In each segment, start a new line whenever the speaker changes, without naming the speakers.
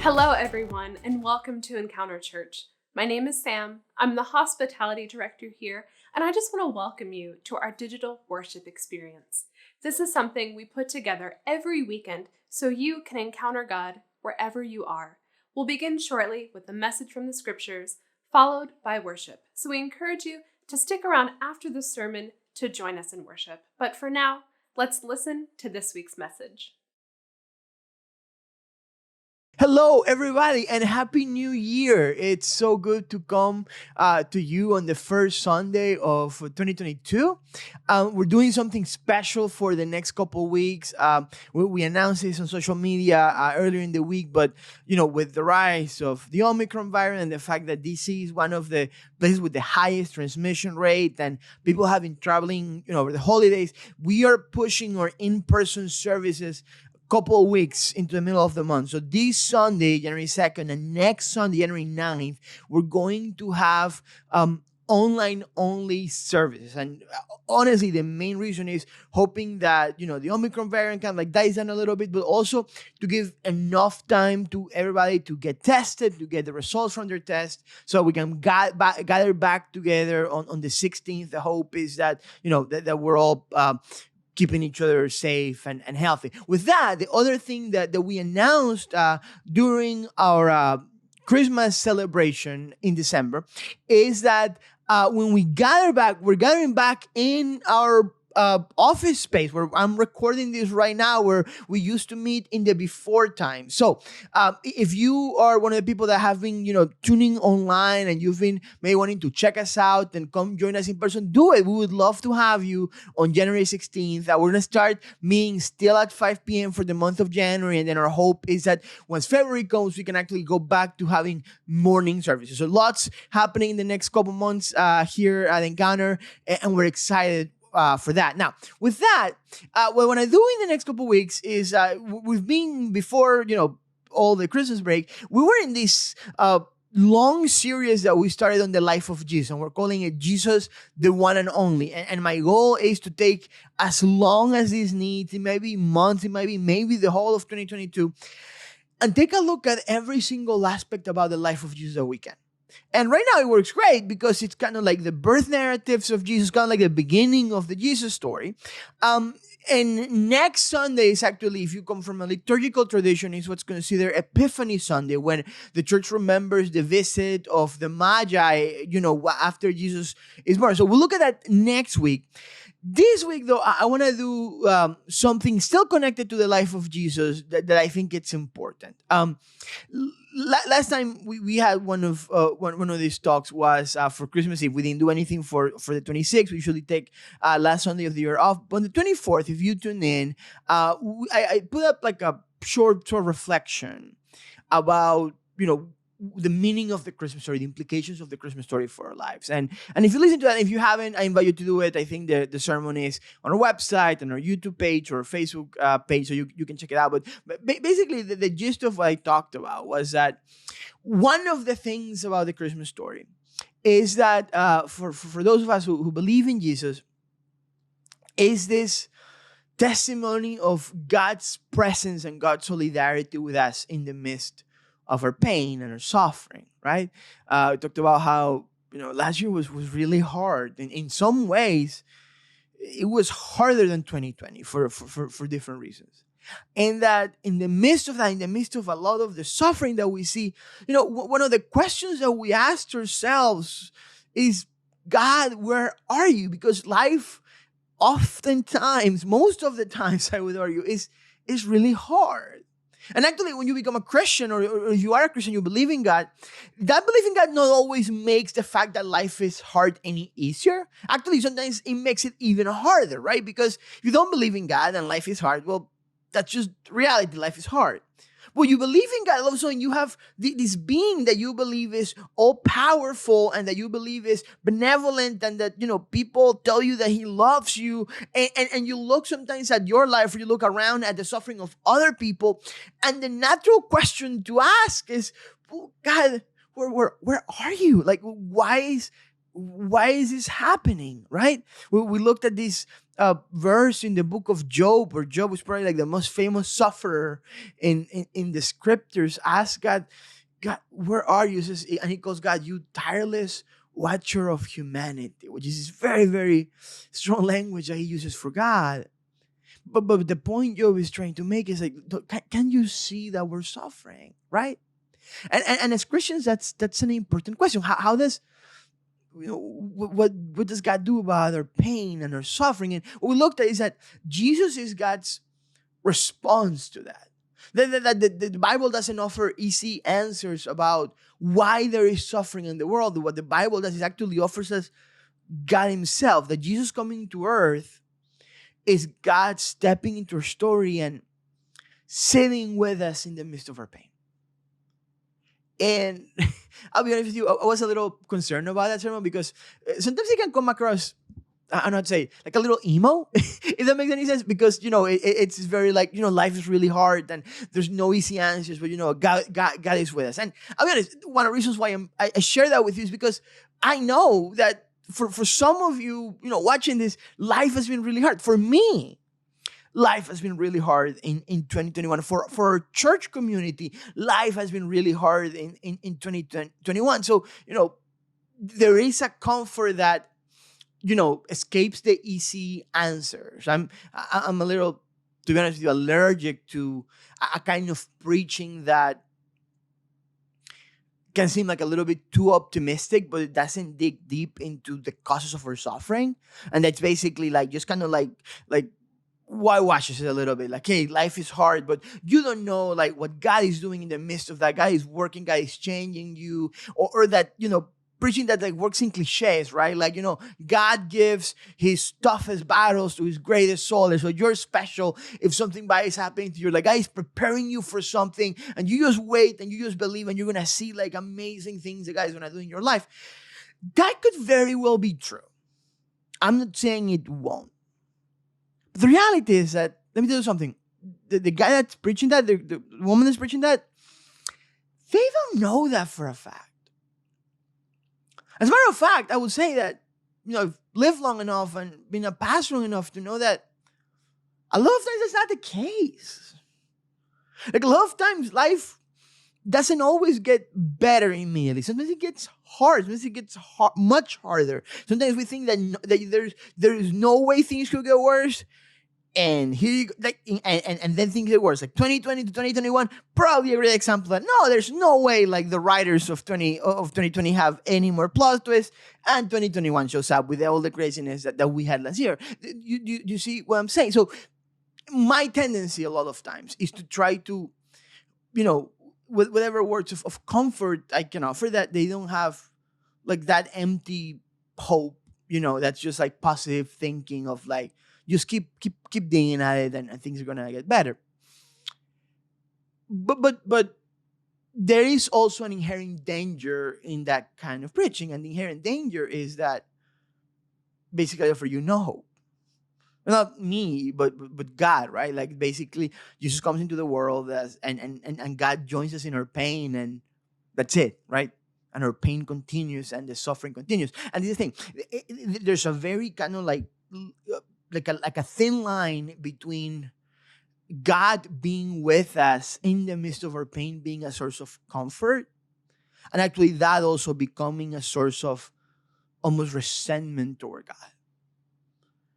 Hello, everyone, and welcome to Encounter Church. My name is Sam. I'm the hospitality director here, and I just want to welcome you to our digital worship experience. This is something we put together every weekend so you can encounter God wherever you are. We'll begin shortly with a message from the scriptures, followed by worship. So we encourage you to stick around after the sermon to join us in worship. But for now, let's listen to this week's message.
Hello, everybody, and Happy New Year. It's so good to come to you on the first Sunday of 2022. We're doing something special for the next couple weeks. We announced this on social media earlier in the week, but, with the rise of the Omicron variant and the fact that DC is one of the places with the highest transmission rate and people have been traveling, over the holidays, we are pushing our in-person services couple of weeks into the middle of the month. So this Sunday, January 2nd, and next Sunday, January 9th, we're going to have online-only services. And honestly, the main reason is hoping that, the Omicron variant kind of dies down a little bit, but also to give enough time to everybody to get tested, to get the results from their test, so we can gather back together on the 16th. The hope is that, that we're all keeping each other safe and healthy. With that, the other thing that we announced during our Christmas celebration in December is that when we gather back, we're gathering back in our office space where I'm recording this right now, where we used to meet in the before time. So if you are one of the people that have been, tuning online and you've been maybe wanting to check us out and come join us in person, do it. We would love to have you on January 16th. We're going to start meeting still at 5 p.m. for the month of January. And then our hope is that once February comes, we can actually go back to having morning services. So lots happening in the next couple months here at Encounter, and we're excited for that. Now, with that, what I do in the next couple of weeks is we've been before, all the Christmas break, we were in this long series that we started on the life of Jesus, and we're calling it Jesus, the One and Only. And my goal is to take as long as this needs. It might be months, it might be maybe the whole of 2022, and take a look at every single aspect about the life of Jesus that we can. And right now it works great because it's kind of like the birth narratives of Jesus, kind of like the beginning of the Jesus story. And next Sunday is actually, if you come from a liturgical tradition, is what's considered Epiphany Sunday, when the church remembers the visit of the Magi, after Jesus is born. So we'll look at that next week. This week, though, I want to do something still connected to the life of Jesus that I think it's important. Last time we had one of these talks was for Christmas Eve. We didn't do anything for the 26th. We usually take last Sunday of the year off. But on the 24th, if you tune in, I put up like a short reflection about, the meaning of the Christmas story, the implications of the Christmas story for our lives. And if you listen to that, if you haven't, I invite you to do it. I think the sermon is on our website, on our YouTube page or Facebook page, so you can check it out. But basically, the gist of what I talked about was that one of the things about the Christmas story is that for those of us who believe in Jesus, is this testimony of God's presence and God's solidarity with us in the midst of our pain and our suffering, right? We talked about how, last year was really hard. And in some ways, it was harder than 2020 for different reasons. And that in the midst of that, in the midst of a lot of the suffering that we see, one of the questions that we asked ourselves is, God, where are you? Because life oftentimes, most of the times, I would argue, is really hard. And actually, when you become a Christian or you are a Christian, you believe in God, that belief in God not always makes the fact that life is hard any easier. Actually, sometimes it makes it even harder, right? Because if you don't believe in God and life is hard, well, that's just reality. Life is hard. Well, you believe in God, all of a sudden you have this being that you believe is all-powerful and that you believe is benevolent, and that, people tell you that he loves you, and you look sometimes at your life, or you look around at the suffering of other people, and the natural question to ask is, well, God, where are you? Like, why why is this happening, right? We looked at this verse in the book of Job, where Job was probably like the most famous sufferer in the scriptures. Ask God, God, where are you? And he calls God, you tireless watcher of humanity, which is very, very strong language that he uses for God. But the point Job is trying to make is like, can you see that we're suffering, right? And as Christians, that's an important question. How does what does God do about our pain and our suffering? And what we looked at is that Jesus is God's response to that. The Bible doesn't offer easy answers about why there is suffering in the world. What the Bible does is actually offers us God Himself. That Jesus coming to earth is God stepping into our story and sitting with us in the midst of our pain. And I'll be honest with you, I was a little concerned about that sermon because sometimes it can come across, I don't know how to say, like a little emo, if that makes any sense. Because, it's very like, life is really hard and there's no easy answers, but, God is with us. And I'll be honest, one of the reasons why I share that with you is because I know that for some of you, watching this, life has been really hard. For me, life has been really hard in 2021. For our church community, life has been really hard in 2021. So, there is a comfort that, escapes the easy answers. I'm a little, to be honest with you, allergic to a kind of preaching that can seem like a little bit too optimistic, but it doesn't dig deep into the causes of our suffering. And that's basically like just kind of like why washes it a little bit, like, hey, life is hard, but you don't know like what God is doing in the midst of that. God is working, God is changing you, or that, preaching that like works in cliches, right? Like, God gives His toughest battles to His greatest soldiers. So you're special if something bad is happening to you. Like, God is preparing you for something, and you just wait and you just believe, and you're gonna see like amazing things that God is gonna do in your life. That could very well be true. I'm not saying it won't. The reality is that, let me tell you something. The guy that's preaching that, the woman that's preaching that, they don't know that for a fact. As a matter of fact, I would say that, I've lived long enough and been a pastor long enough to know that a lot of times that's not the case. Like, a lot of times life doesn't always get better immediately. Sometimes it gets hard. Sometimes it gets much harder. Sometimes we think that there is no way things could get worse. And here you go, and then things get worse. Like 2020 to 2021, probably a great example that no, there's no way like the writers of 2020 have any more plot twists, and 2021 shows up with all the craziness that we had last year. You see what I'm saying? So my tendency a lot of times is to try to, with whatever words of comfort I can offer, that they don't have like that empty hope, that's just like positive thinking of like, just keep digging at it and things are gonna get better. But there is also an inherent danger in that kind of preaching, and the inherent danger is that basically I offer you no hope. Not me, but God, right? Like basically Jesus comes into the world and God joins us in our pain, and that's it, right? And our pain continues and the suffering continues. And this thing, there's a very kind of like a thin line between God being with us in the midst of our pain, being a source of comfort, and actually that also becoming a source of almost resentment toward God.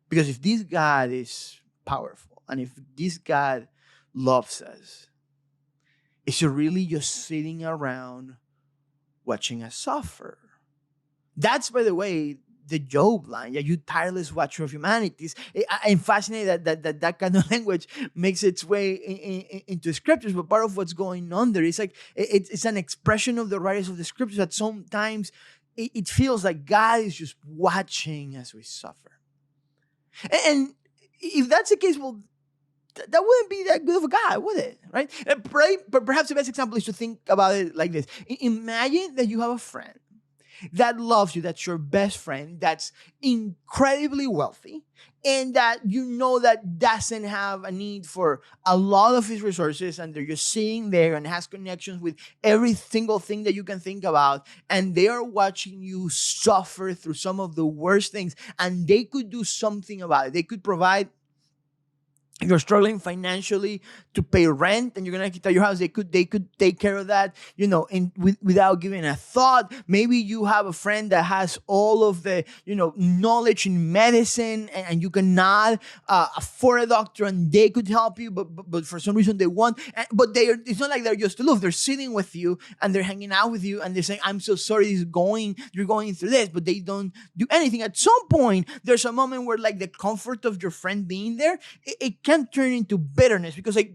Because if this God is powerful, and if this God loves us, is He really just sitting around watching us suffer? That's, by the way, the Job line. Yeah, you tireless watcher of humanity. I'm fascinated that kind of language makes its way into scriptures. But part of what's going on there is like it's an expression of the writers of the scriptures that sometimes it feels like God is just watching as we suffer. And if that's the case, well, that wouldn't be that good of a God, would it? Right? But perhaps the best example is to think about it like this. Imagine that you have a friend that loves you, that's your best friend, that's incredibly wealthy, and that you know that doesn't have a need for a lot of his resources, and they're just sitting there and has connections with every single thing that you can think about, and they are watching you suffer through some of the worst things, and they could do something about it. They could provide. If you're struggling financially to pay rent and you're gonna get out your house, they could take care of that, without giving a thought. Maybe you have a friend that has all of the knowledge in medicine, and you cannot afford a doctor, and they could help you, but for some reason they want. But it's not like they're just aloof. They're sitting with you and they're hanging out with you and they're saying, "I'm so sorry, you're going through this," but they don't do anything. At some point, there's a moment where like the comfort of your friend being there, it can turn into bitterness, because like,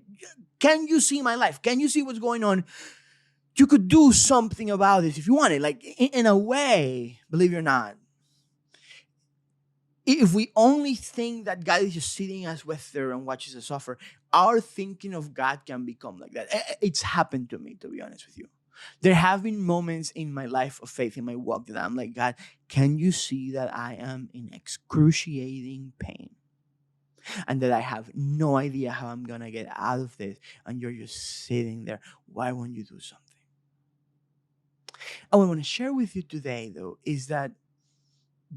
can you see my life? Can you see what's going on? You could do something about this if you wanted. Like in a way, believe it or not, if we only think that God is just sitting us with there and watches us suffer, our thinking of God can become like that. It's happened to me, to be honest with you. There have been moments in my life of faith, in my walk, that I'm like, "God, can you see that I am in excruciating pain? And that I have no idea how I'm going to get out of this. And you're just sitting there. Why won't you do something?" And what I want to share with you today, though, is that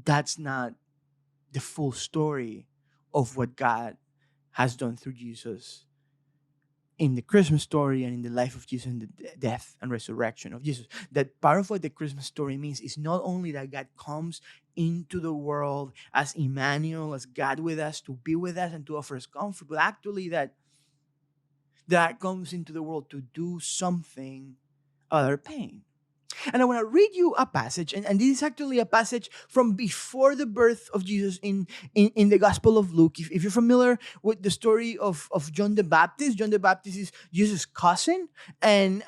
that's not the full story of what God has done through Jesus in the Christmas story and in the life of Jesus and the death and resurrection of Jesus. That part of what the Christmas story means is not only that God comes into the world as Emmanuel, as God with us, to be with us and to offer us comfort, but actually that comes into the world to do something about our pain. And I want to read you a passage, and this is actually a passage from before the birth of Jesus in the Gospel of Luke. If you're familiar with the story of John the Baptist is Jesus' cousin, and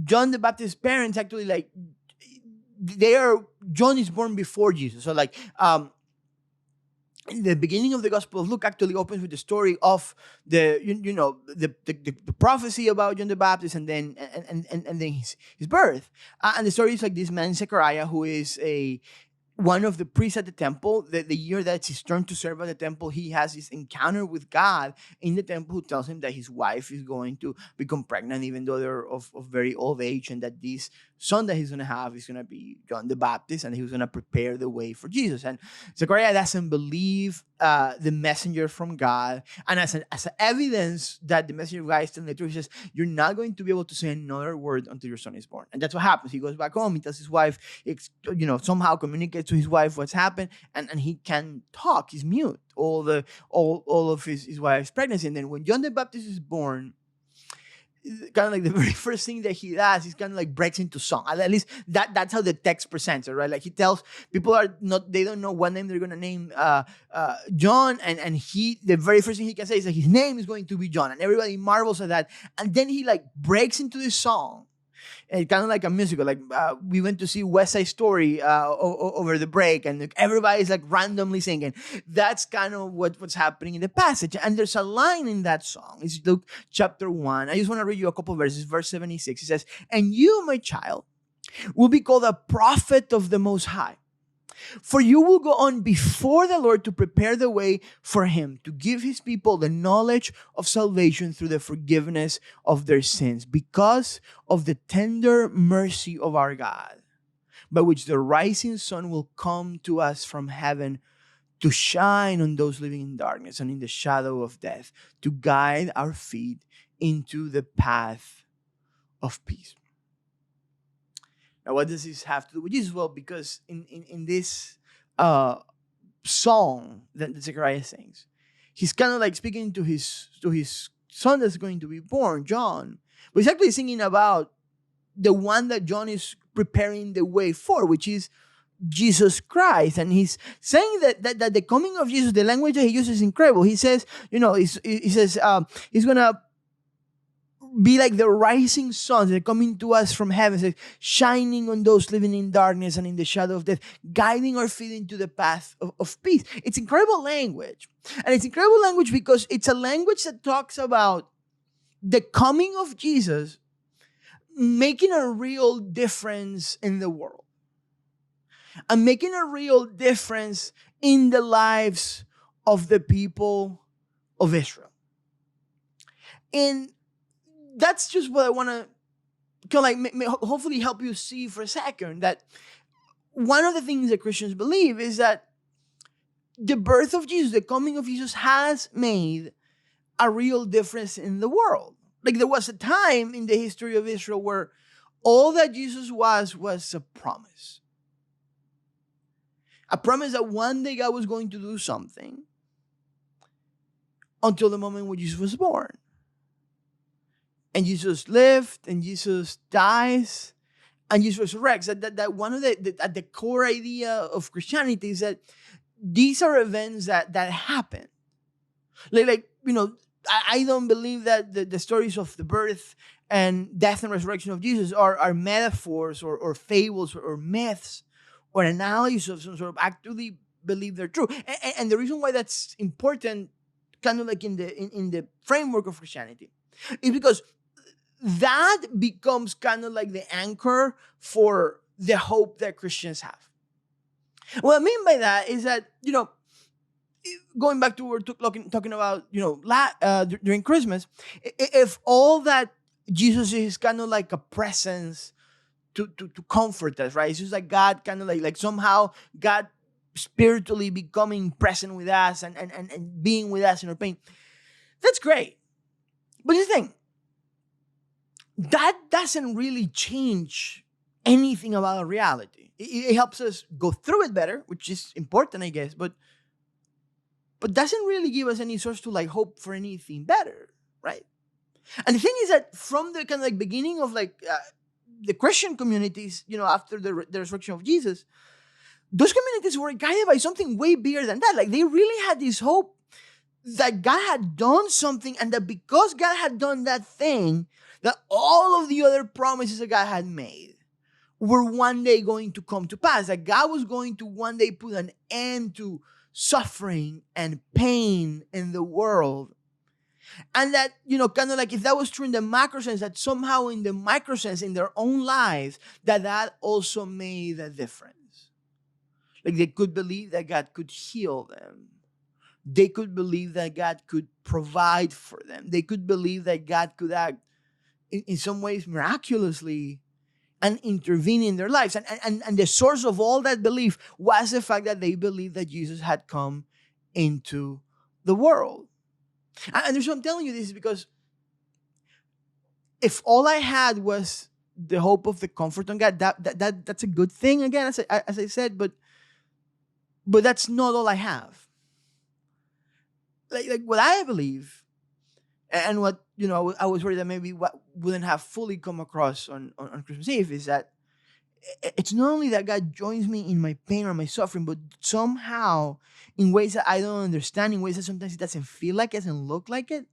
John the Baptist's parents actually, like, John is born before Jesus. So like, the beginning of the Gospel of Luke actually opens with the story of the prophecy about John the Baptist, and then his birth. And the story is like this man Zechariah, who is one of the priests at the temple. The year that it's his turn to serve at the temple, he has this encounter with God in the temple, who tells him that his wife is going to become pregnant, even though they're of very old age, and that this son that he's going to have is going to be John the Baptist, and he was going to prepare the way for Jesus. And Zechariah doesn't believe the messenger from God, and as evidence that the messenger of God is telling the truth, he says, "You're not going to be able to say another word until your son is born." And that's what happens. He goes back home, he tells his wife, somehow communicates to his wife what's happened, and he can't talk. He's mute all of his wife's pregnancy. And then when John the Baptist is born, kind of like the very first thing that he does is kind of like breaks into song. At least that's how the text presents it, right? Like, he tells people they don't know what name they're gonna name John, and the very first thing he can say is that his name is going to be John, and everybody marvels at that. And then he like breaks into this song. And kind of like a musical. Like, we went to see West Side Story over the break, and everybody's like randomly singing. That's kind of what's happening in the passage. And there's a line in that song. It's Luke chapter 1. I just want to read you a couple verses. Verse 76. It says, "And you, my child, will be called a prophet of the Most High. For you will go on before the Lord to prepare the way for him, to give his people the knowledge of salvation through the forgiveness of their sins, because of the tender mercy of our God, by which the rising sun will come to us from heaven, to shine on those living in darkness and in the shadow of death, to guide our feet into the path of peace." Now, what does this have to do with Jesus? Well, because in this song that Zechariah sings, he's kind of like speaking to his son that's going to be born, John. But he's actually singing about the one that John is preparing the way for, which is Jesus Christ. And he's saying that the coming of Jesus, the language that he uses is incredible. He says, he says he's going to be like the rising sun that are coming to us from heaven, says, shining on those living in darkness and in the shadow of death, guiding our feet into the path of peace. It's incredible language. And it's incredible language because it's a language that talks about the coming of Jesus making a real difference in the world. and making a real difference in the lives of the people of Israel. And that's just what I want to kind of like hopefully help you see for a second, that one of the things that Christians believe is that the birth of Jesus, the coming of Jesus, has made a real difference in the world. Like, there was a time in the history of Israel where all that Jesus was a promise. A promise that one day God was going to do something, until the moment when Jesus was born. And Jesus lived, and Jesus dies, and Jesus resurrects. That one of the core idea of Christianity is that these are events that happen. Like I don't believe that the stories of the birth and death and resurrection of Jesus are metaphors or fables or myths or analysis of some sort. I actually believe they're true. And the reason why that's important, kind of like in the framework of Christianity, is because that becomes kind of like the anchor for the hope that Christians have. What I mean by that is that, going back to what we're talking about, during Christmas, if all that Jesus is kind of like a presence to comfort us, right? It's just like God kind of like somehow God spiritually becoming present with us and being with us in our pain. That's great. But here's the thing. That doesn't really change anything about our reality. It helps us go through it better, which is important, I guess, but doesn't really give us any source to like hope for anything better, right? And the thing is that from the kind of like beginning of like the Christian communities, after the resurrection of Jesus, those communities were guided by something way bigger than that. Like, they really had this hope that God had done something, and that because God had done that thing, that all of the other promises that God had made were one day going to come to pass. That God was going to one day put an end to suffering and pain in the world. And that, kind of like, if that was true in the macro sense, that somehow in the micro sense, in their own lives, that also made a difference. Like, they could believe that God could heal them. They could believe that God could provide for them. They could believe that God could act in some ways miraculously and intervene in their lives. And the source of all that belief was the fact that they believed that Jesus had come into the world. And the reason I'm telling you this is because if all I had was the hope of the comfort on God, that's a good thing, again, as I said, but that's not all I have. Like what I believe, and what I was worried that maybe what wouldn't have fully come across on Christmas Eve, is that it's not only that God joins me in my pain or my suffering, but somehow in ways that I don't understand, in ways that sometimes it doesn't feel like it, doesn't look like it,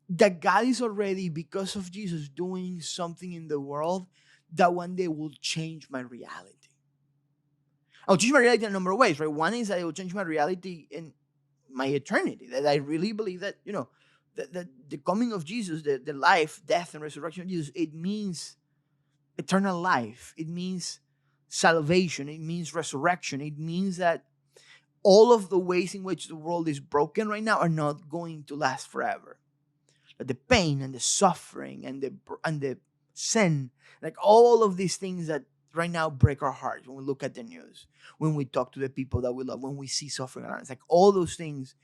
that God is already, because of Jesus, doing something in the world that one day will change my reality. I'll change my reality in a number of ways, right? One is that it will change my reality in my eternity. That I really believe that, that the coming of Jesus, the life, death, and resurrection of Jesus, it means eternal life. It means salvation. It means resurrection. It means that all of the ways in which the world is broken right now are not going to last forever. That the pain and the suffering and the sin, like all of these things that right now break our hearts when we look at the news, when we talk to the people that we love, when we see suffering around us, like all those things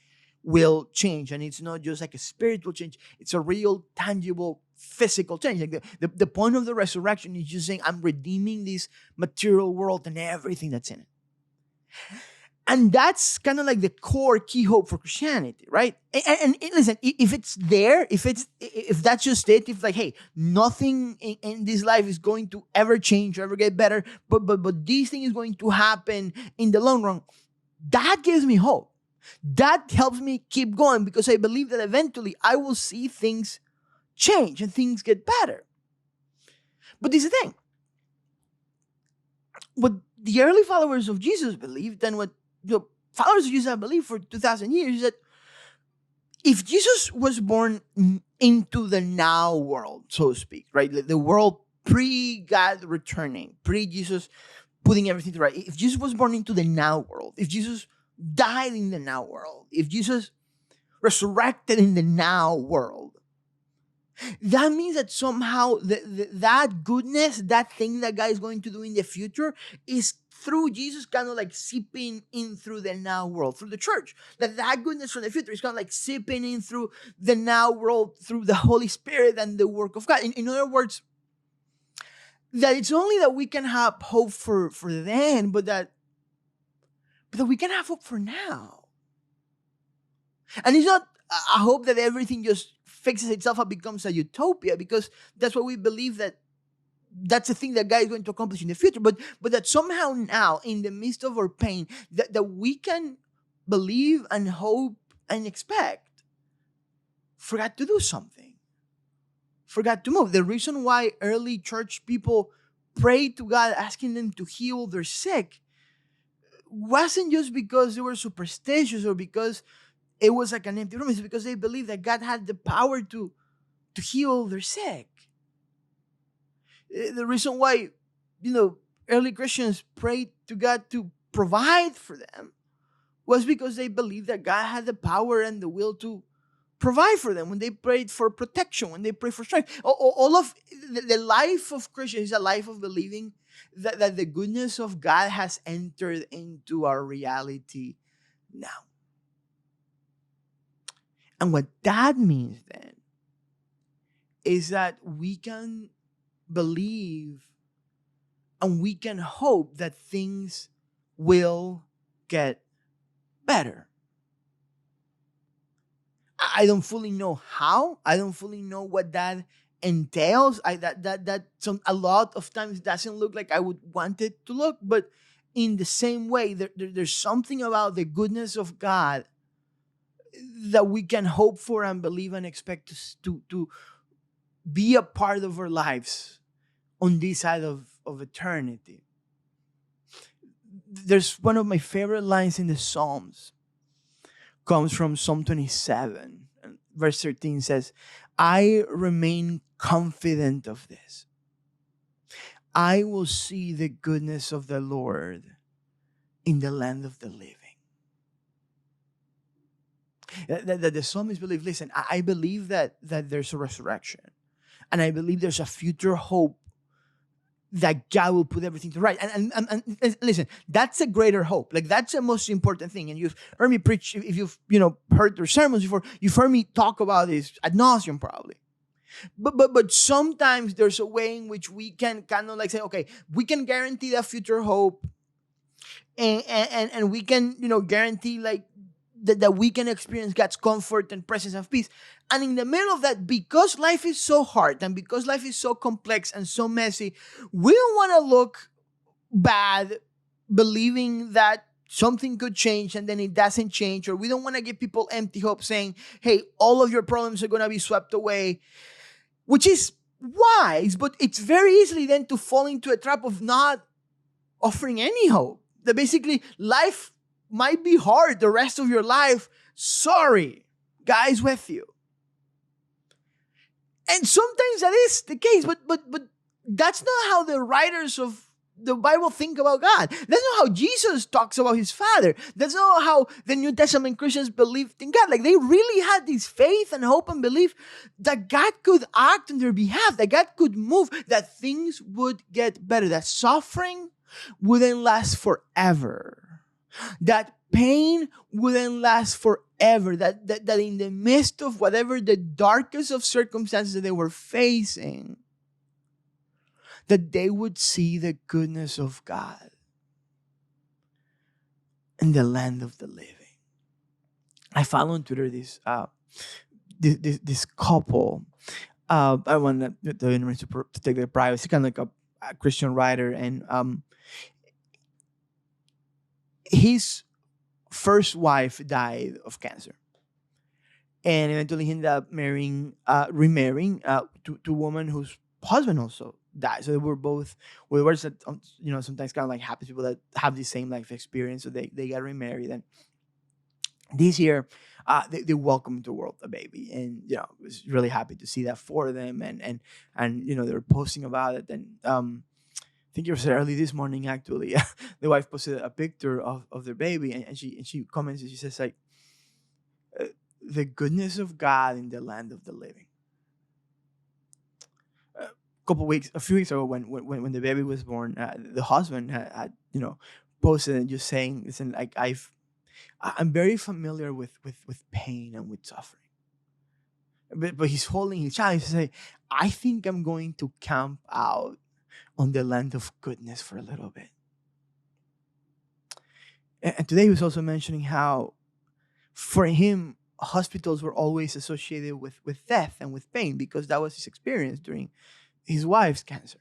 will change. And it's not just like a spiritual change, it's a real, tangible, physical change. Like the point of the resurrection is just saying, I'm redeeming this material world and everything that's in it. And that's kind of like the core key hope for Christianity, right? And listen, if it's there, if that's just it, if like, hey, nothing in this life is going to ever change or ever get better, but this thing is going to happen in the long run, that gives me hope. That helps me keep going, because I believe that eventually I will see things change and things get better. But this is the thing. What the early followers of Jesus believed, and what the followers of Jesus have believed for 2,000 years, is that if Jesus was born into the now world, so to speak, right, the world pre-God returning, pre-Jesus putting everything to right. If Jesus was born into the now world, if Jesus died in the now world, if Jesus resurrected in the now world, that means that somehow that goodness, that thing that God is going to do in the future, is through Jesus kind of like seeping in through the now world, through the church. That goodness from the future is kind of like seeping in through the now world, through the Holy Spirit and the work of God. In other words, that it's only that we can have hope for then, but that we can have hope for now. And it's not a hope that everything just fixes itself and becomes a utopia, because that's what we believe, that that's the thing that God is going to accomplish in the future. But that somehow now, in the midst of our pain, that we can believe and hope and expect for God to do something, for God to move. The reason why early church people prayed to God, asking them to heal their sick, wasn't just because they were superstitious or because it was like an empty room. It's because they believed that God had the power to heal their sick. The reason why, early Christians prayed to God to provide for them was because they believed that God had the power and the will to provide for them. When they prayed for protection, when they prayed for strength, all of the life of Christians is a life of believing that the goodness of God has entered into our reality now. And what that means then is that we can believe and we can hope that things will get better. I don't fully know how. I don't fully know what that entails. A lot of times doesn't look like I would want it to look, but in the same way, there's something about the goodness of God that we can hope for and believe and expect to be a part of our lives on this side of eternity. There's one of my favorite lines in the Psalms, comes from Psalm 27. Verse 13 says, I remain confident of this. I will see the goodness of the Lord in the land of the living. That the psalmist believe, listen, I believe that there's a resurrection. And I believe there's a future hope that God will put everything to right. And listen, that's a greater hope. Like, that's the most important thing. And you've heard me preach, if you've heard their sermons before, you've heard me talk about this ad nauseum probably. But sometimes there's a way in which we can kind of like say, okay, we can guarantee that future hope, and we can guarantee like that we can experience God's comfort and presence and peace. And in the middle of that, because life is so hard and because life is so complex and so messy, we don't want to look bad believing that something could change and then it doesn't change. Or we don't want to give people empty hope saying, hey, all of your problems are going to be swept away, which is wise, but it's very easily then to fall into a trap of not offering any hope. That basically life might be hard the rest of your life. Sorry, God's with you. And sometimes that is the case, but that's not how the writers of the Bible think about God. That's not how Jesus talks about his Father. That's not how the New Testament Christians believed in God. Like, they really had this faith and hope and belief that God could act on their behalf, that God could move, that things would get better, that suffering wouldn't last forever, that pain wouldn't last forever, that in the midst of whatever the darkest of circumstances that they were facing, that they would see the goodness of God in the land of the living. I follow on Twitter this couple. I want to take their privacy, kind of like a Christian writer, and his first wife died of cancer, and eventually he ended up remarrying to a woman whose husband also died. So they were both, we were sometimes kind of like happy people that have the same life experience. So they got remarried. And this year, they welcomed the world a baby, and I was really happy to see that for them, and they were posting about it, and I think it was early this morning actually. The wife posted a picture of their baby, and she comments and she says like, the goodness of God in the land of the living. A few weeks ago, when the baby was born, the husband had posted and just saying, listen, like I'm very familiar with pain and with suffering. But he's holding his child. He say, I think I'm going to camp out on the land of goodness for a little bit. And today he was also mentioning how for him, hospitals were always associated with death and with pain, because that was his experience during his wife's cancer.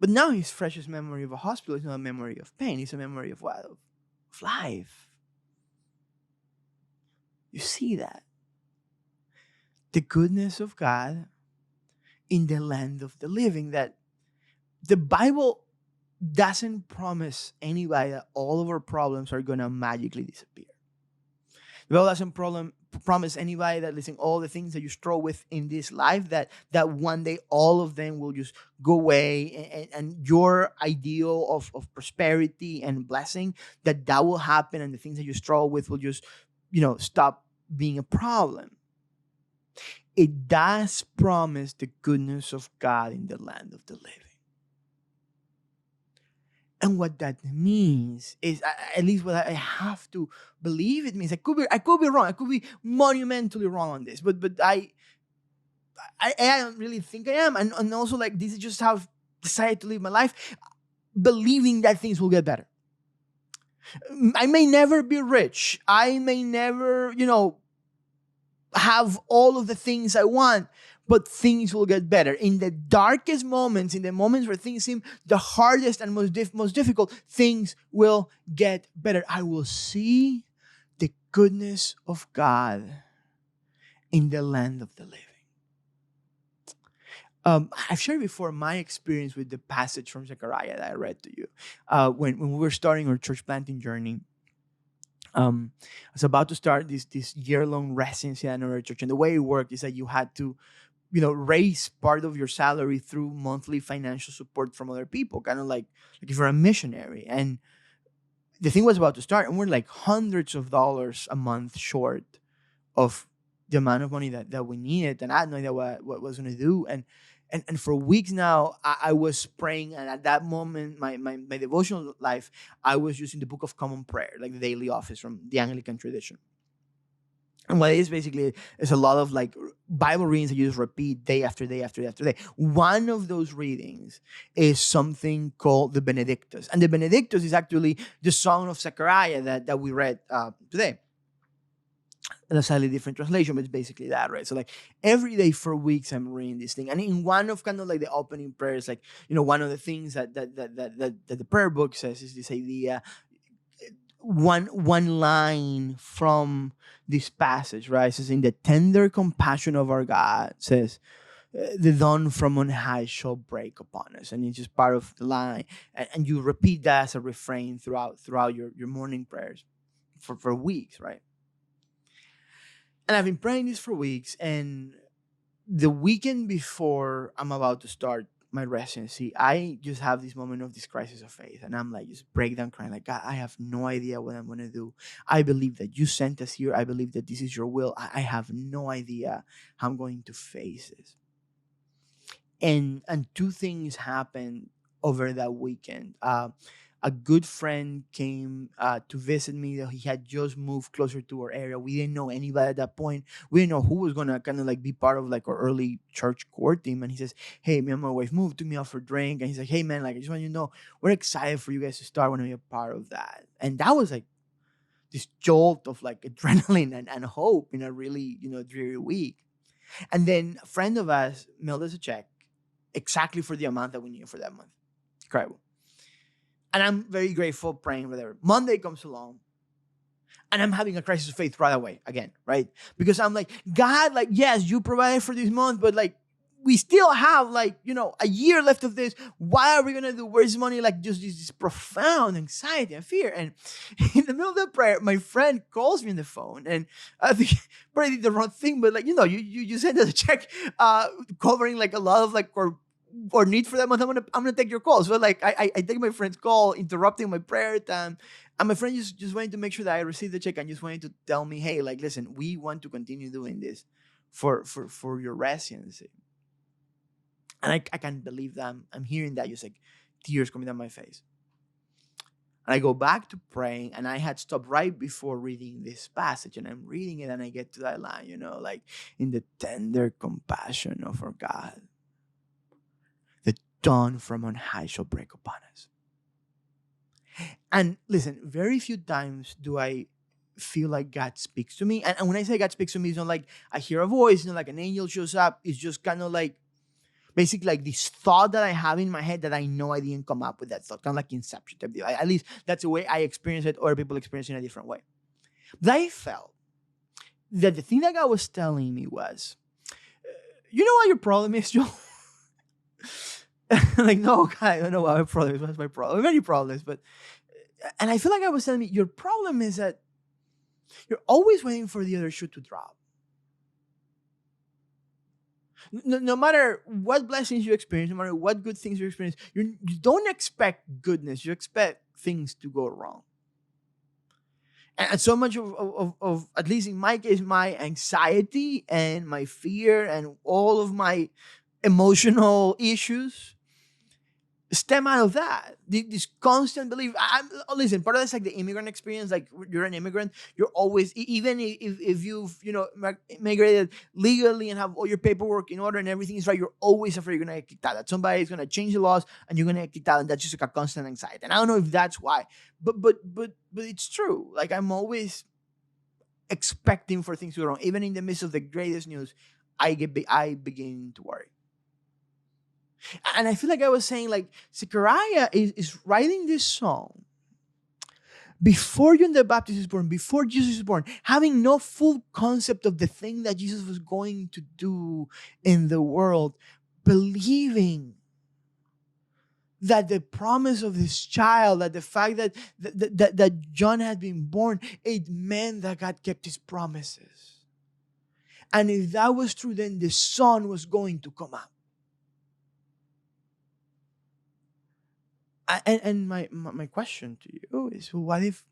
But now his freshest memory of a hospital is not a memory of pain. It's a memory of what? Of life. You see that? The goodness of God in the land of the living. That the Bible doesn't promise anybody that all of our problems are going to magically disappear. The Bible doesn't promise anybody that, listen, all the things that you struggle with in this life, that one day all of them will just go away, and your ideal of prosperity and blessing, that will happen, and the things that you struggle with will just, stop being a problem. It does promise the goodness of God in the land of the living. And what that means is, at least what I have to believe it means. I could be wrong. I could be monumentally wrong on this, but I don't really think I am. And also, like, this is just how I've decided to live my life, believing that things will get better. I may never be rich. I may never, have all of the things I want, but things will get better. In the darkest moments, in the moments where things seem the hardest and most difficult, things will get better. I will see the goodness of God in the land of the living. I've shared before my experience with the passage from Zechariah that I read to you when we were starting our church planting journey. I was about to start this year-long residency at another church, and the way it worked is that you had to raise part of your salary through monthly financial support from other people, kind of like if you're a missionary. And the thing was about to start, and we're like hundreds of dollars a month short of the amount of money that we needed, and I had no idea what I was going to do. And for weeks now, I was praying, and at that moment, my devotional life, I was using the Book of Common Prayer, like the daily office from the Anglican tradition. And what it is basically is a lot of like Bible readings that you just repeat day after day after day after day. One of those readings is something called the Benedictus. And the Benedictus is actually the Song of Zechariah that we read today. And a slightly different translation, but it's basically that, right? So like every day for weeks, I'm reading this thing. And in one of kind of like the opening prayers, like, one of the things that the prayer book says is this idea, one line from this passage, right? It says, in the tender compassion of our God, says, the dawn from on high shall break upon us. And it's just part of the line. And you repeat that as a refrain throughout your morning prayers for weeks, right? And I've been praying this for weeks, and the weekend before I'm about to start my residency, I just have this moment of this crisis of faith, and I'm like just breakdown crying, like, God, I have no idea what I'm going to do. I believe that you sent us here. I believe that this is your will. I have no idea how I'm going to face this. And two things happened over that weekend. A good friend came to visit me. He had just moved closer to our area. We didn't know anybody at that point. We didn't know who was gonna kind of like be part of like our early church core team. And he says, "Hey, me and my wife moved. Took me out for a drink." And he's like, "Hey, man, like I just want you to know, we're excited for you guys to start. Want to be a part of that." And that was like this jolt of like adrenaline and hope in a really dreary week. And then a friend of ours mailed us a check exactly for the amount that we needed for that month. Incredible. And I'm very grateful, praying, whatever. Monday comes along, and I'm having a crisis of faith right away again, right? Because I'm like, God, like, yes, you provided for this month, but like, we still have like, a year left of this. What are we going to do? Where's money? Like just this profound anxiety and fear. And in the middle of the prayer, my friend calls me on the phone, and I think probably did the wrong thing, but like, you send us a check covering like a lot of like, or need for that month. I'm gonna take your call. So like I take my friend's call, interrupting my prayer time. And my friend just wanted to make sure that I received the check and just wanted to tell me, hey, like, listen, we want to continue doing this for your residency. And I can't believe that I'm hearing that, just like tears coming down my face. And I go back to praying, and I had stopped right before reading this passage, and I'm reading it, and I get to that line, like, in the tender compassion of our God, the dawn from on high shall break upon us. And listen, very few times do I feel like God speaks to me. And when I say God speaks to me, it's not like I hear a voice, like an angel shows up. It's just kind of like, basically like this thought that I have in my head that I know I didn't come up with that thought, kind of like Inception type deal. At least that's the way I experience it. Other people experience it in a different way. But I felt that the thing that God was telling me was, you know what your problem is, Joe? Like, no, God, I don't know what my problem is. What's my problem? Many problems, and I feel like I was telling me, your problem is that you're always waiting for the other shoe to drop. No matter what blessings you experience, no matter what good things you experience, you don't expect goodness. You expect things to go wrong. And so much of, at least in my case, my anxiety and my fear and all of my emotional issues stem out of that. This constant belief. Listen, part of that's like the immigrant experience. Like, you're an immigrant, you're always, even if you've immigrated legally and have all your paperwork in order and everything is right, you're always afraid you're gonna get kicked out. That somebody's gonna change the laws and you're gonna get kicked out, and that's just like a constant anxiety. And I don't know if that's why, but it's true. Like, I'm always expecting for things to go wrong. Even in the midst of the greatest news, I begin to worry. And I feel like I was saying, like, Zechariah is writing this song before John the Baptist is born, before Jesus is born, having no full concept of the thing that Jesus was going to do in the world, believing that the promise of this child, that the fact that John had been born, it meant that God kept his promises. And if that was true, then the Son was going to come out. And my question to you is, what if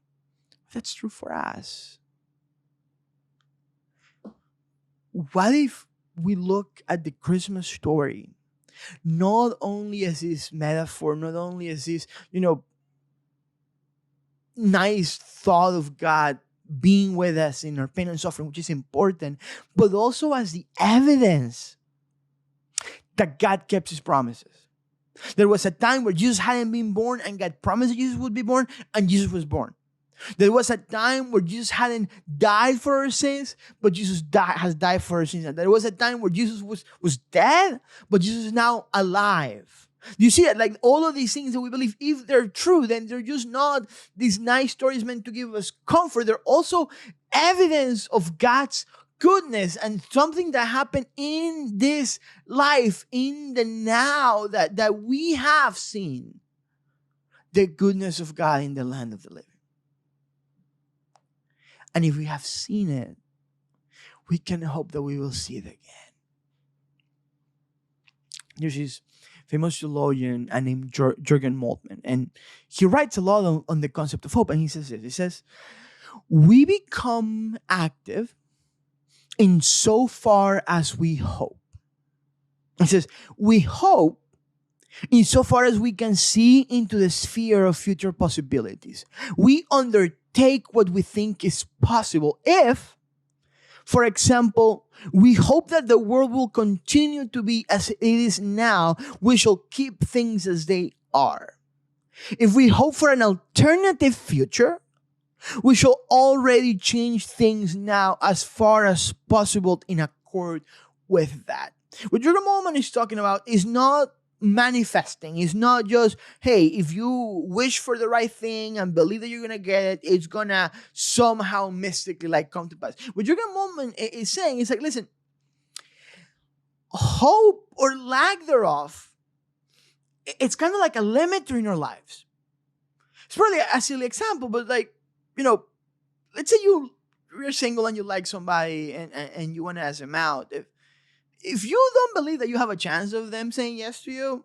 that's true for us? What if we look at the Christmas story not only as this metaphor, not only as this, nice thought of God being with us in our pain and suffering, which is important, but also as the evidence that God kept his promises. There was a time where Jesus hadn't been born, and God promised that Jesus would be born, and Jesus was born. There was a time where Jesus hadn't died for our sins, but Jesus has died for our sins. And there was a time where Jesus was dead, but Jesus is now alive. You see that? Like, all of these things that we believe, if they're true, then they're just not these nice stories meant to give us comfort. They're also evidence of God's goodness and something that happened in this life, in the now, that we have seen the goodness of God in the land of the living. And if we have seen it, we can hope that we will see it again. There's this famous theologian named Jürgen Moltmann, and he writes a lot on the concept of hope, and he says this. He says, we become active insofar as we hope. He says, we hope insofar as we can see into the sphere of future possibilities. We undertake what we think is possible if, for example, we hope that the world will continue to be as it is now. We shall keep things as they are. If we hope for an alternative future, we shall already change things now as far as possible in accord with that. What Jürgen Moltmann is talking about is not manifesting. It's not just, hey, if you wish for the right thing and believe that you're going to get it, it's going to somehow mystically come to pass. What Jürgen Moltmann is saying is like, listen, hope or lack thereof, it's kind of like a limiter in our lives. It's probably a silly example, but like, let's say you're single and you like somebody and you want to ask them out. If you don't believe that you have a chance of them saying yes to you,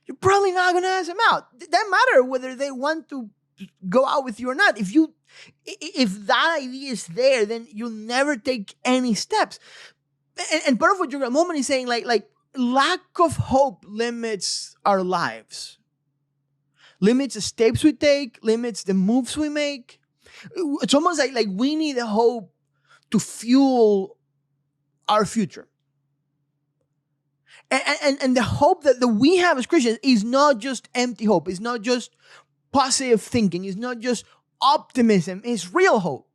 you're probably not going to ask them out. It doesn't matter whether they want to go out with you or not. If that idea is there, then you'll never take any steps. And part of what your moment is saying, like lack of hope limits our lives, limits the steps we take, limits the moves we make. It's almost like we need a hope to fuel our future. And the hope that we have as Christians is not just empty hope. It's not just positive thinking. It's not just optimism. It's real hope.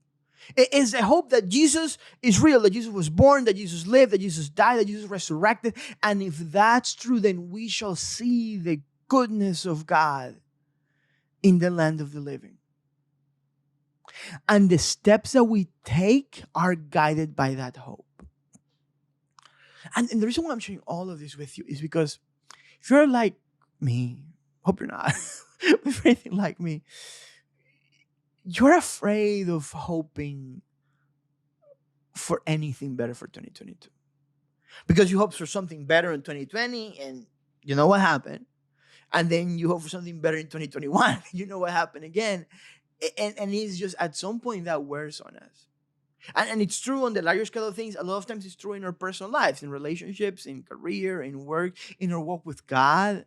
It is the hope that Jesus is real, that Jesus was born, that Jesus lived, that Jesus died, that Jesus resurrected. And if that's true, then we shall see the goodness of God in the land of the living. And the steps that we take are guided by that hope. And the reason why I'm sharing all of this with you is because if you're like me, hope you're not, but if you're anything like me, you're afraid of hoping for anything better for 2022. Because you hope for something better in 2020 and you know what happened. And then you hope for something better in 2021. You know what happened again. And it's just at some point that wears on us. And it's true on the larger scale of things. A lot of times it's true in our personal lives, in relationships, in career, in work, in our walk with God,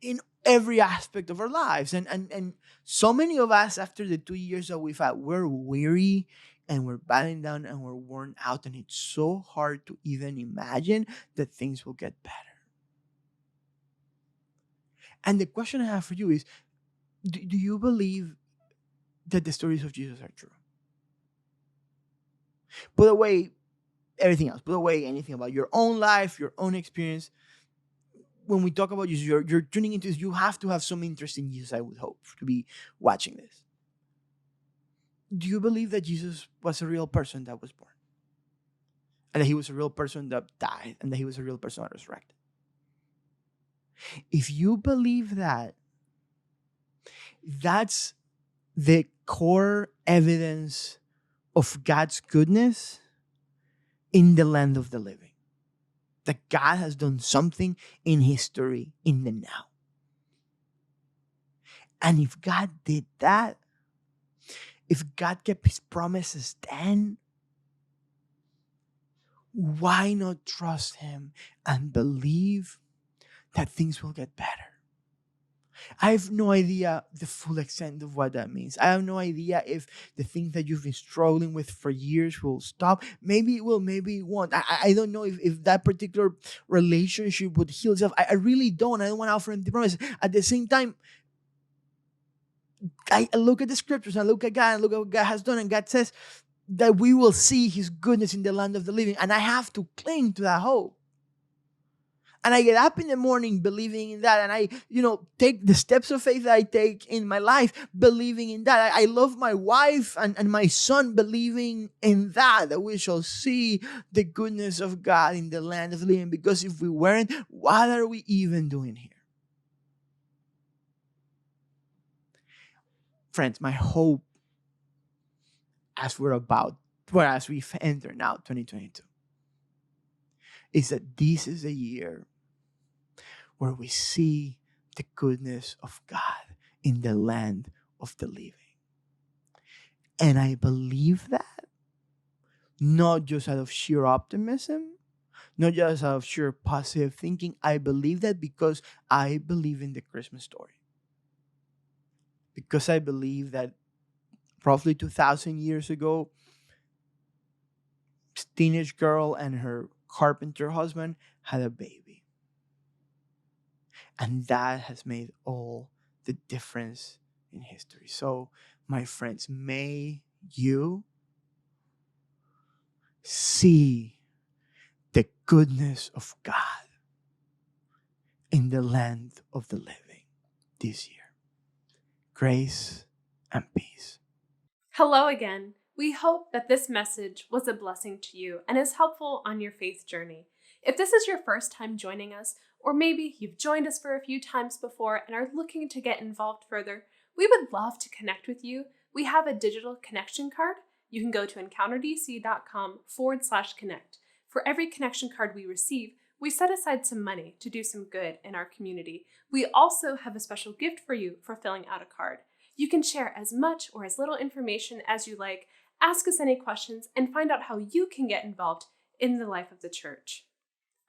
in every aspect of our lives. And so many of us, after the 2 years that we've had, we're weary and we're battling down and we're worn out. And it's so hard to even imagine that things will get better. And the question I have for you is, do you believe that the stories of Jesus are true? Put away everything else. Put away anything about your own life, your own experience. When we talk about Jesus, you're tuning into this, you have to have some interest in Jesus, I would hope, to be watching this. Do you believe that Jesus was a real person that was born? And that he was a real person that died? And that he was a real person that resurrected? If you believe that, that's the core evidence of God's goodness in the land of the living. That God has done something in history in the now. And if God did that, if God kept his promises then, why not trust him and believe that things will get better? I have no idea the full extent of what that means. I have no idea if the thing that you've been struggling with for years will stop. Maybe it will, maybe it won't. I don't know if that particular relationship would heal itself. I really don't. I don't want to offer empty promises. At the same time, I look at the scriptures, I look at God, and look at what God has done, and God says that we will see his goodness in the land of the living. And I have to cling to that hope. And I get up in the morning believing in that. And I, take the steps of faith that I take in my life, believing in that. I love my wife and my son, believing in that we shall see the goodness of God in the land of the living. Because if we weren't, what are we even doing here? Friends, my hope as we enter now 2022 is that this is a year where we see the goodness of God in the land of the living. And I believe that not just out of sheer optimism, not just out of sheer positive thinking. I believe that because I believe in the Christmas story. Because I believe that roughly 2,000 years ago, this teenage girl and her carpenter husband had a baby. And that has made all the difference in history. So, my friends, may you see the goodness of God in the land of the living this year. Grace and peace.
Hello again. We hope that this message was a blessing to you and is helpful on your faith journey. If this is your first time joining us, or maybe you've joined us for a few times before and are looking to get involved further, we would love to connect with you. We have a digital connection card. You can go to encounterdc.com/connect. For every connection card we receive, we set aside some money to do some good in our community. We also have a special gift for you for filling out a card. You can share as much or as little information as you like, ask us any questions, and find out how you can get involved in the life of the church.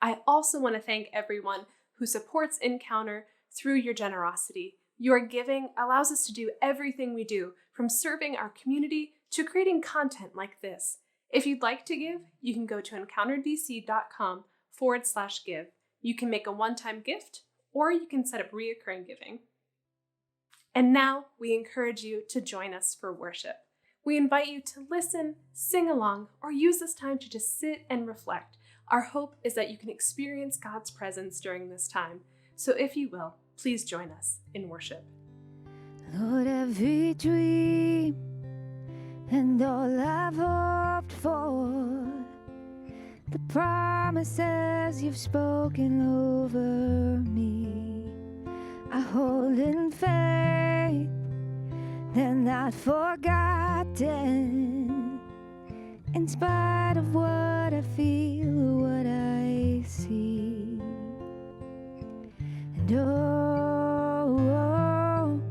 I also want to thank everyone who supports Encounter through your generosity. Your giving allows us to do everything we do, from serving our community to creating content like this. If you'd like to give, you can go to encounterdc.com/give. You can make a one-time gift, or you can set up recurring giving. And now we encourage you to join us for worship. We invite you to listen, sing along, or use this time to just sit and reflect. Our hope is that you can experience God's presence during this time. So if you will, please join us in worship.
Lord, every dream and all I've hoped for, the promises you've spoken over me, I hold in faith, they're not forgotten. In spite of what I feel or what I see. And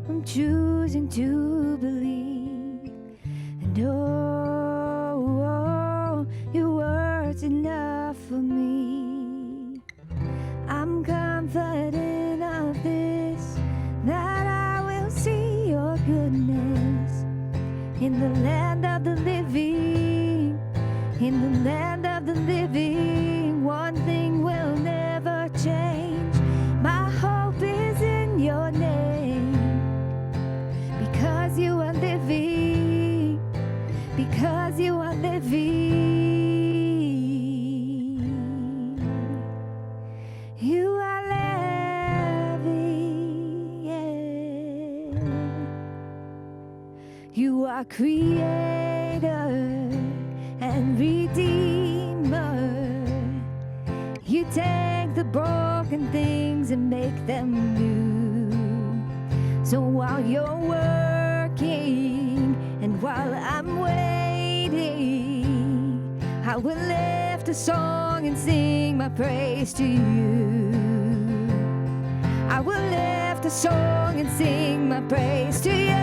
I'm choosing to believe. And your word's enough for me. I'm confident of this, that I will see your goodness in the land of the living. In the land of the living, one thing will never change. My hope is in your name, because you are living, because you are living. You are living, yeah. You are creator and redeemer. You take the broken things and make them new. So while you're working and while I'm waiting, I will lift a song and sing my praise to you. I will lift a song and sing my praise to you.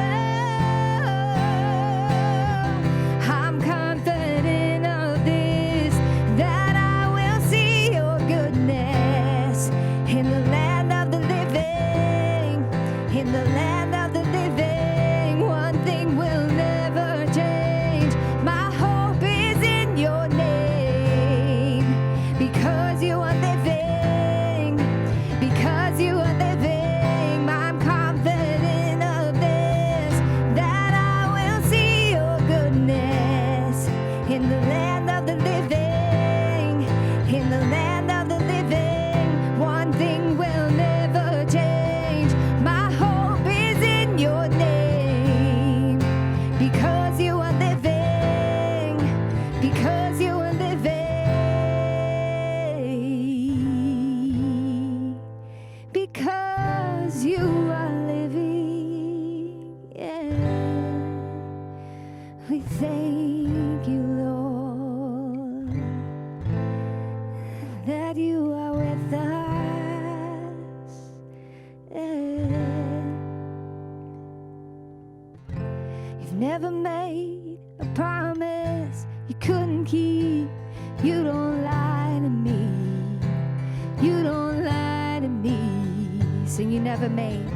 Never made a promise you couldn't keep. You don't lie to me. You don't lie to me. Sing, you never made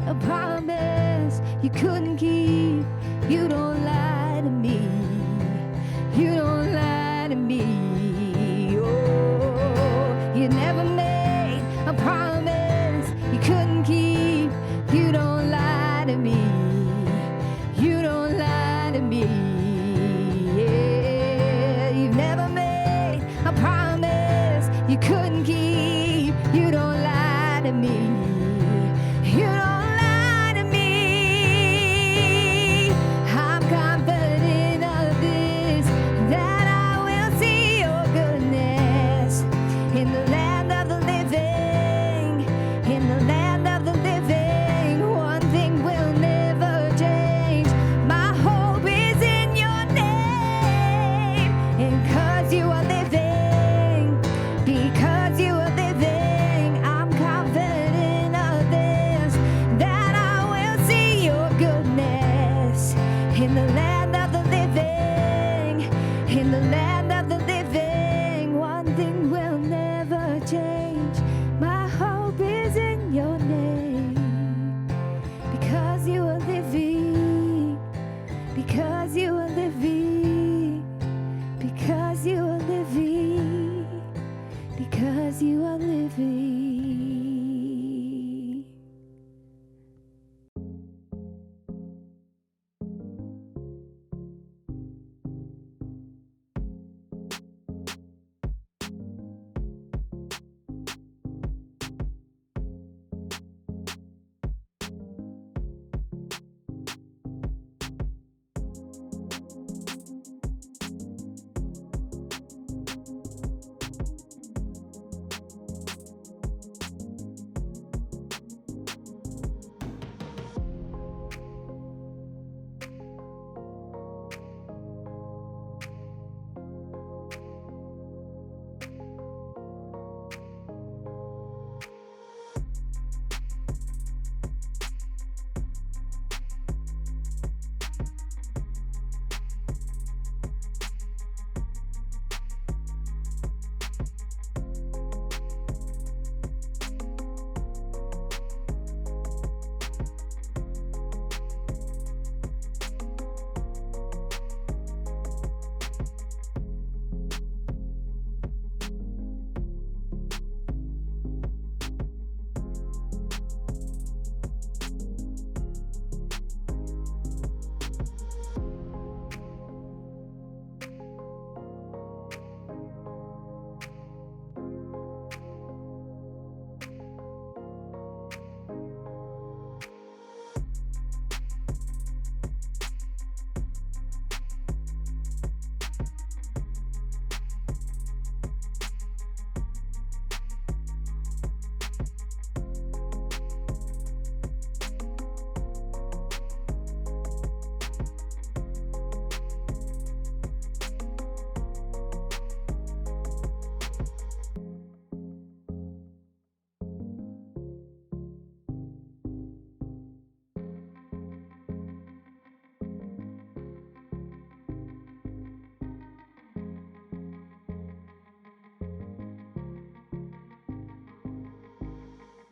a promise you couldn't keep. You don't lie to me. You don't lie to me. Oh, you never made a promise you couldn't keep. You don't lie to me. You don't lie to me. Yeah, you've never made a promise you couldn't keep. You don't lie to me. You don't lie to me. I'm because